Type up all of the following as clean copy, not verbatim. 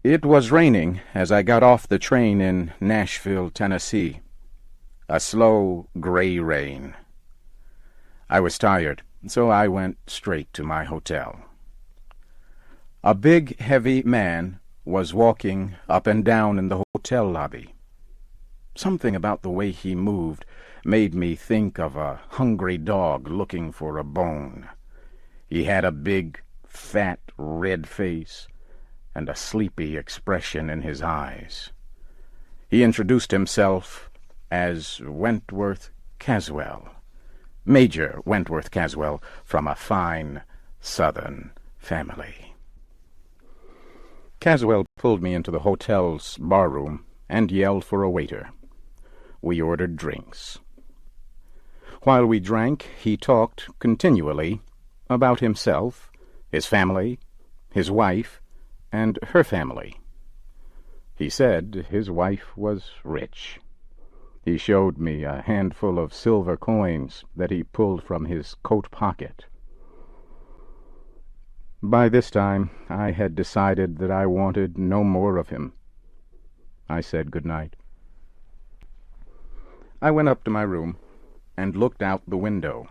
It was raining as I got off the train in Nashville, Tennessee. A slow, gray rain. I was tired, so I went straight to my hotel. A big, heavy man was walking up and down in the hotel lobby. Something about the way he moved made me think of a hungry dog looking for a bone. He had a big, fat, red face and a sleepy expression in his eyes. He introduced himself as Wentworth Caswell, Major Wentworth Caswell, from a fine Southern family. Caswell pulled me into the hotel's barroom and yelled for a waiter. We ordered drinks. While we drank, he talked continually about himself, his family, his wife, and her family. He said his wife was rich. He showed me a handful of silver coins that he pulled from his coat pocket. By this time, I had decided that I wanted no more of him. I said good night. I went up to my room and looked out the window.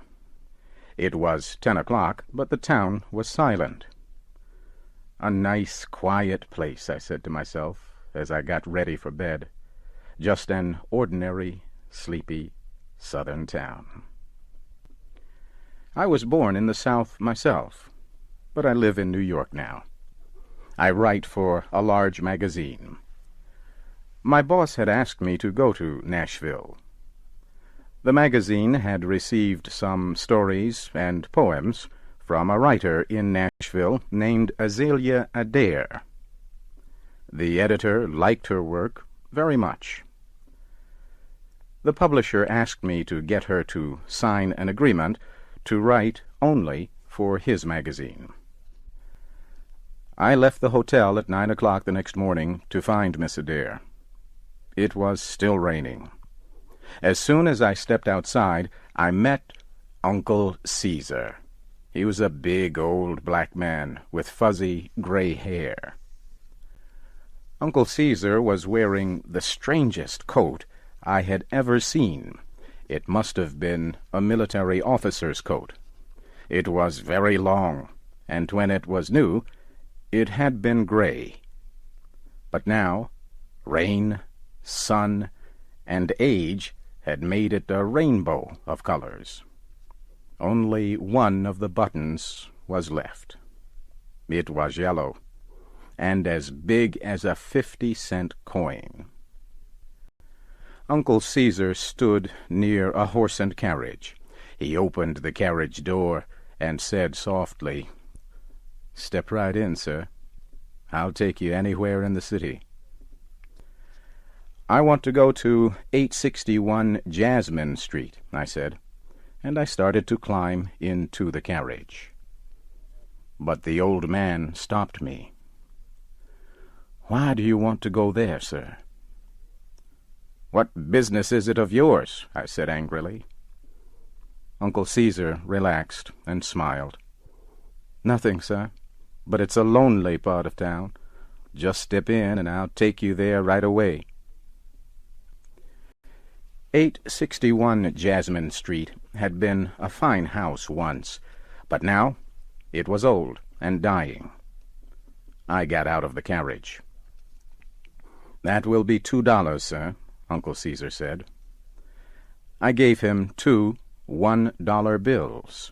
It was 10 o'clock, but the town was silent. A nice, quiet place, I said to myself, as I got ready for bed. Just an ordinary, sleepy Southern town. I was born in the South myself, but I live in New York now. I write for a large magazine. My boss had asked me to go to Nashville. The magazine had received some stories and poems from a writer in Nashville named Azalea Adair. The editor liked her work very much. The publisher asked me to get her to sign an agreement to write only for his magazine. I left the hotel at 9 o'clock the next morning to find Miss Adair. It was still raining. As soon as I stepped outside, I met Uncle Caesar. He was a big old black man with fuzzy gray hair. Uncle Caesar was wearing the strangest coat I had ever seen. It must have been a military officer's coat. It was very long, and when it was new, it had been gray. But now, rain, sun, and age had made it a rainbow of colors. Only one of the buttons was left. It was yellow, and as big as a 50-cent coin. Uncle Caesar stood near a horse and carriage. He opened the carriage door and said softly, "Step right in, sir. I'll take you anywhere in the city." "I want to go to 861 Jasmine Street," I said, and I started to climb into the carriage. But the old man stopped me. "Why do you want to go there, sir?" "What business is it of yours?" I said angrily. Uncle Caesar relaxed and smiled. "Nothing, sir, but it's a lonely part of town. Just step in and I'll take you there right away." 861 Jasmine Street had been a fine house once, but now it was old and dying. I got out of the carriage. "That will be $2, sir," Uncle Caesar said. I gave him 2 $1 bills.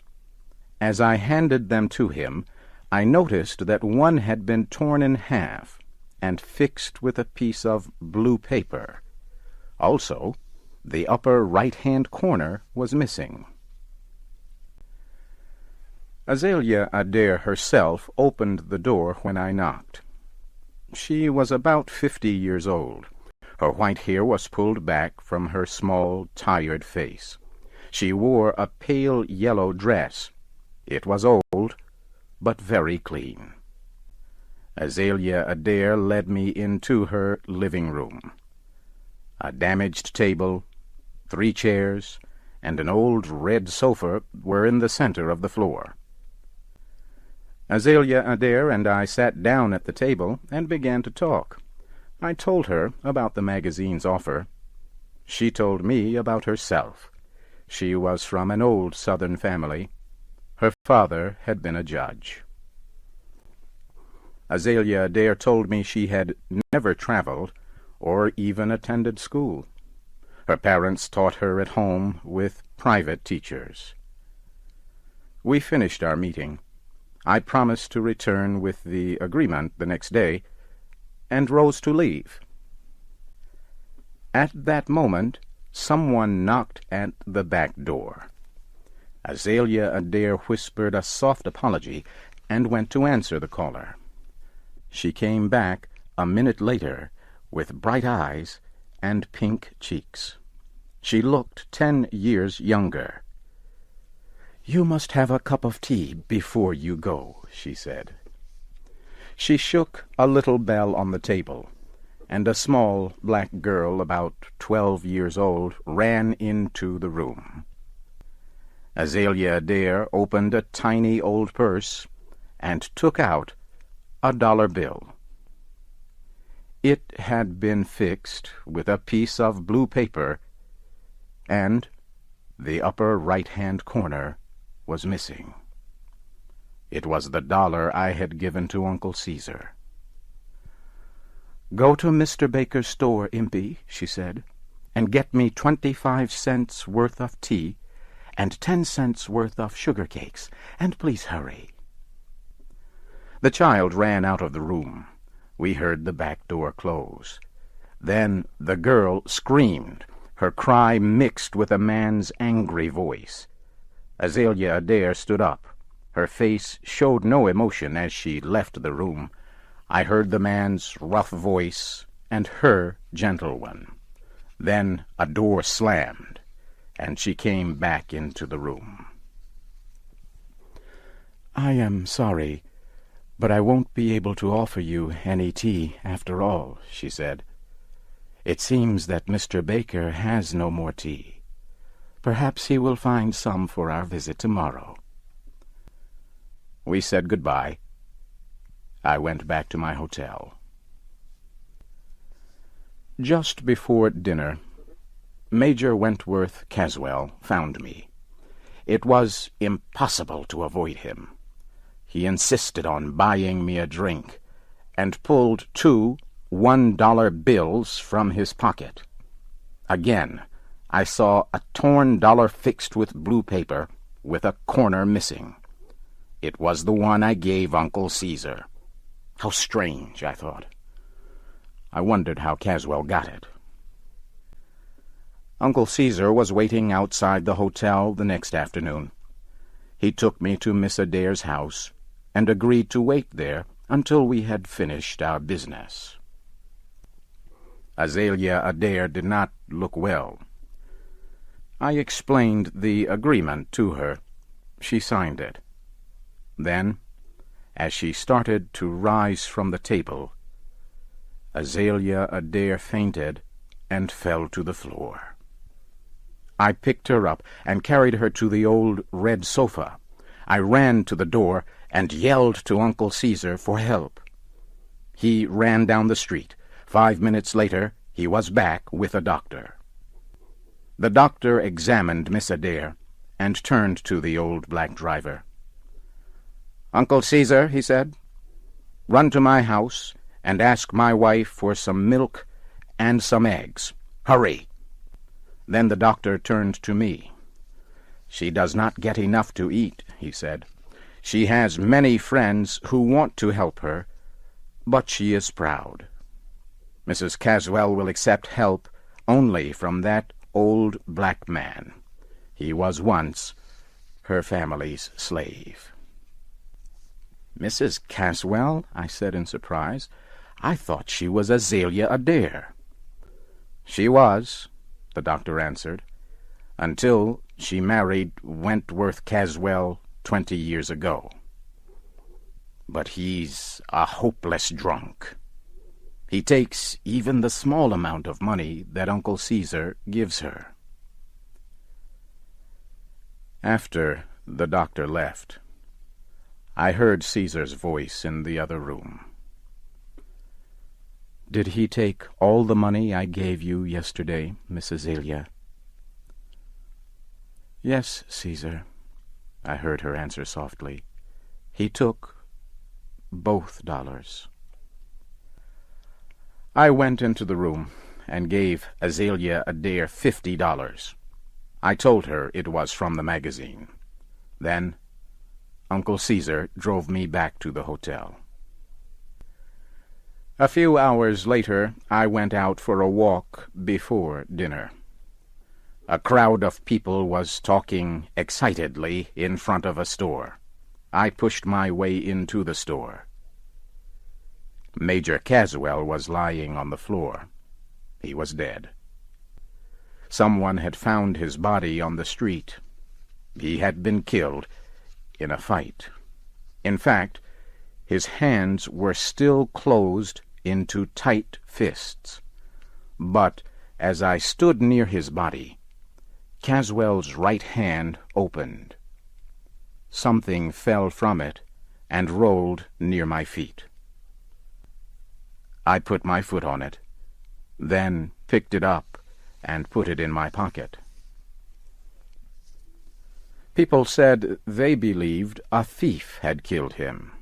As I handed them to him, I noticed that one had been torn in half and fixed with a piece of blue paper. Also, the upper right-hand corner was missing. Azalea Adair herself opened the door when I knocked. She was about 50 years old. Her white hair was pulled back from her small, tired face. She wore a pale yellow dress. It was old, but very clean. Azalea Adair led me into her living room. A damaged table, 3 chairs, and an old red sofa were in the center of the floor. Azalea Adair and I sat down at the table and began to talk. I told her about the magazine's offer. She told me about herself. She was from an old Southern family. Her father had been a judge. Azalea Adair told me she had never traveled or even attended school. Her parents taught her at home with private teachers. We finished our meeting. I promised to return with the agreement the next day, and rose to leave. At that moment, someone knocked at the back door. Azalea Adair whispered a soft apology and went to answer the caller. She came back a minute later with bright eyes and pink cheeks. She looked 10 years younger. "You must have a cup of tea before you go," she said. She shook a little bell on the table, and a small black girl about 12 years old ran into the room. Azalea Adair opened a tiny old purse and took out a dollar bill. It had been fixed with a piece of blue paper, and the upper right-hand corner was missing. It was the dollar I had given to Uncle Caesar. "Go to Mr. Baker's store, Impey," she said, "and get me 25 cents worth of tea and 10 cents worth of sugar cakes, and please hurry." The child ran out of the room. We heard the back door close. Then the girl screamed, her cry mixed with a man's angry voice. Azalea Adair stood up. Her face showed no emotion as she left the room. I heard the man's rough voice and her gentle one. Then a door slammed, and she came back into the room. "I am sorry, but I won't be able to offer you any tea after all," she said. "It seems that Mr. Baker has no more tea. Perhaps he will find some for our visit tomorrow." We said goodbye. I went back to my hotel. Just before dinner, Major Wentworth Caswell found me. It was impossible to avoid him. He insisted on buying me a drink, and pulled 2 $1 bills from his pocket. Again, I saw a torn dollar fixed with blue paper, with a corner missing. It was the one I gave Uncle Caesar. How strange, I thought. I wondered how Caswell got it. Uncle Caesar was waiting outside the hotel the next afternoon. He took me to Miss Adair's house, and agreed to wait there until we had finished our business. Azalea Adair did not look well. I explained the agreement to her. She signed it. Then, as she started to rise from the table, Azalea Adair fainted and fell to the floor. I picked her up and carried her to the old red sofa. I ran to the door and yelled to Uncle Caesar for help. He ran down the street. 5 minutes later, he was back with a doctor. The doctor examined Miss Adair and turned to the old black driver. "Uncle Caesar," he said, "run to my house and ask my wife for some milk and some eggs. Hurry!" Then the doctor turned to me. "She does not get enough to eat," he said. "She has many friends who want to help her, but she is proud. Mrs. Caswell will accept help only from that old black man. He was once her family's slave." "Mrs. Caswell?" I said in surprise. "I thought she was Azalea Adair." "She was," the doctor answered, "until she married Wentworth Caswell 20 years ago. But he's a hopeless drunk. He takes even the small amount of money that Uncle Caesar gives her." After the doctor left, I heard Caesar's voice in the other room. "Did he take all the money I gave you yesterday, Miss Azalea?" "Yes, Caesar," I heard her answer softly. "He took both dollars." I went into the room and gave Azalea Adair $50. I told her it was from the magazine. Then Uncle Caesar drove me back to the hotel. A few hours later, I went out for a walk before dinner. A crowd of people was talking excitedly in front of a store. I pushed my way into the store. Major Caswell was lying on the floor. He was dead. Someone had found his body on the street. He had been killed in a fight. In fact, his hands were still closed into tight fists. But as I stood near his body, Caswell's right hand opened. Something fell from it and rolled near my feet. I put my foot on it, then picked it up and put it in my pocket. People said they believed a thief had killed him.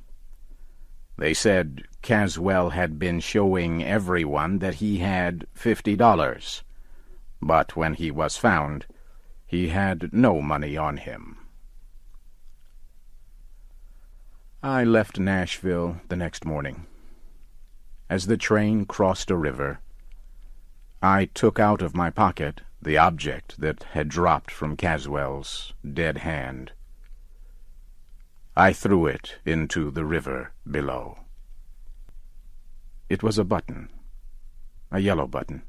They said Caswell had been showing everyone that he had $50, but when he was found, he had no money on him. I left Nashville the next morning. As the train crossed a river, I took out of my pocket the object that had dropped from Caswell's dead hand. I threw it into the river below. It was a button, a yellow button,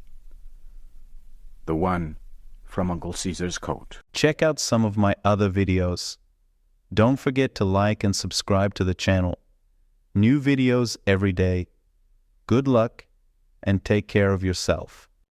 the one from Uncle Caesar's coat. Check out some of my other videos. Don't forget to like and subscribe to the channel. New videos every day. Good luck and take care of yourself.